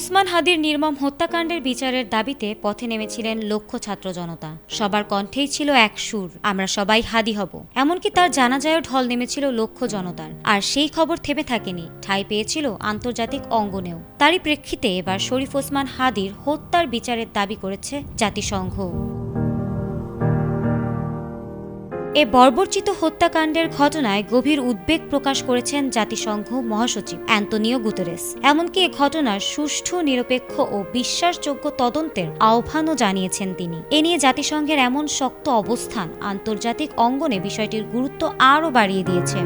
ওসমান হাদির নির্মম হত্যাকাণ্ডের বিচারের দাবিতে পথে নেমেছিলেন লক্ষ ছাত্র জনতা। সবার কণ্ঠেই ছিল এক সুর, আমরা সবাই হাদি হব। এমনকি তার জানাজায়ও ঢল নেমেছিল লক্ষ জনতার। আর সেই খবর থেমে থাকেনি, ঠাঁই পেয়েছিল আন্তর্জাতিক অঙ্গনেও। তারই প্রেক্ষিতে এবার শরীফ ওসমান হাদির হত্যার বিচারের দাবি করেছে জাতিসংঘ। এ বর্বরচিত হত্যাকাণ্ডের ঘটনায় গভীর উদ্বেগ প্রকাশ করেছেন জাতিসংঘ মহাসচিব অ্যান্তোনিও গুতেরেস। এমনকি এ ঘটনার সুষ্ঠু, নিরপেক্ষ ও বিশ্বাসযোগ্য তদন্তের আহ্বানও জানিয়েছেন তিনি। এ নিয়ে জাতিসংঘের এমন শক্ত অবস্থান আন্তর্জাতিক অঙ্গনে বিষয়টির গুরুত্ব আরও বাড়িয়ে দিয়েছে।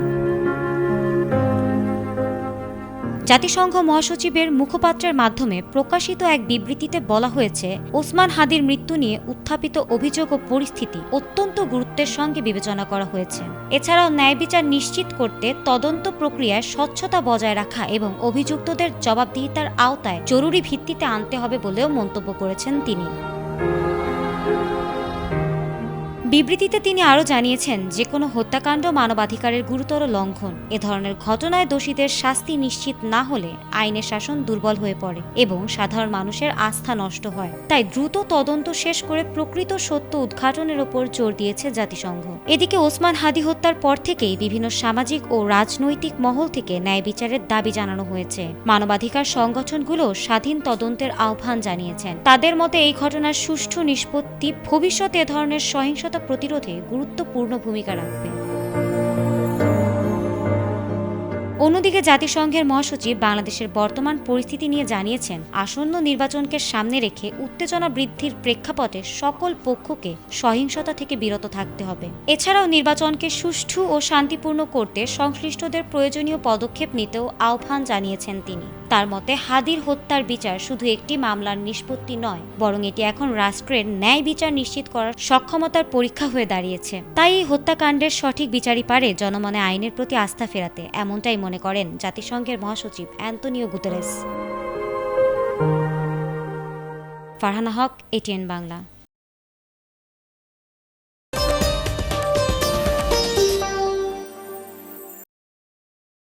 জাতিসংঘ মহাসচিবের মুখপাত্রের মাধ্যমে প্রকাশিত এক বিবৃতিতে বলা হয়েছে, ওসমান হাদির মৃত্যু নিয়ে উত্থাপিত অভিযোগ ও পরিস্থিতি অত্যন্ত গুরুত্বের সঙ্গে বিবেচনা করা হয়েছে। এছাড়াও ন্যায় বিচার নিশ্চিত করতে তদন্ত প্রক্রিয়ায় স্বচ্ছতা বজায় রাখা এবং অভিযুক্তদের জবাবদিহিতার আওতায় জরুরি ভিত্তিতে আনতে হবে বলেও মন্তব্য করেছেন তিনি। বিবৃতিতে তিনি আরও জানিয়েছেন, যে কোনো হত্যাকাণ্ড মানবাধিকারের গুরুতর লঙ্ঘন। এ ধরনের ঘটনায় দোষীদের শাস্তি নিশ্চিত না হলে আইনের শাসন দুর্বল হয়ে পড়ে এবং সাধারণ মানুষের আস্থা নষ্ট হয়। তাই দ্রুত তদন্ত শেষ করে প্রকৃত সত্য উদ্ঘাটনের ওপর জোর দিয়েছে জাতিসংঘ। এদিকে ওসমান হাদি হত্যার পর থেকেই বিভিন্ন সামাজিক ও রাজনৈতিক মহল থেকে ন্যায় বিচারের দাবি জানানো হয়েছে। মানবাধিকার সংগঠনগুলো স্বাধীন তদন্তের আহ্বান জানিয়েছেন। তাদের মতে এই ঘটনার সুষ্ঠু নিষ্পত্তি ভবিষ্যতে এ ধরনের সহিংসতা প্রতিরোধে গুরুত্বপূর্ণ ভূমিকা রাখবে। অন্যদিকে জাতিসংঘের মহাসচিব বাংলাদেশের বর্তমান পরিস্থিতি নিয়ে জানিয়েছেন, আসন্ন নির্বাচনকে সামনে রেখে উত্তেজনা বৃদ্ধির প্রেক্ষাপটে সকল পক্ষকে সহিংসতা থেকে বিরত থাকতে হবে। এছাড়াও নির্বাচনকে সুষ্ঠু ও শান্তিপূর্ণ করতে সংশ্লিষ্টদের প্রয়োজনীয় পদক্ষেপ নিতেও আহ্বান জানিয়েছেন তিনি। তার মতে, হাদির হত্যার বিচার শুধু একটি মামলার নিষ্পত্তি নয়, বরং এটি এখন রাষ্ট্রের ন্যায় বিচার নিশ্চিত করার সক্ষমতার পরীক্ষা হয়ে দাঁড়িয়েছে। তাই এই হত্যাকাণ্ডের সঠিক বিচারই পারে জনমনে আইনের প্রতি আস্থা ফেরাতে, এমনটাই মনে করেন জাতিসংঘের মহাসচিব অ্যান্তোনিও গুতেরেস। ফারহানা হক, ATN বাংলা।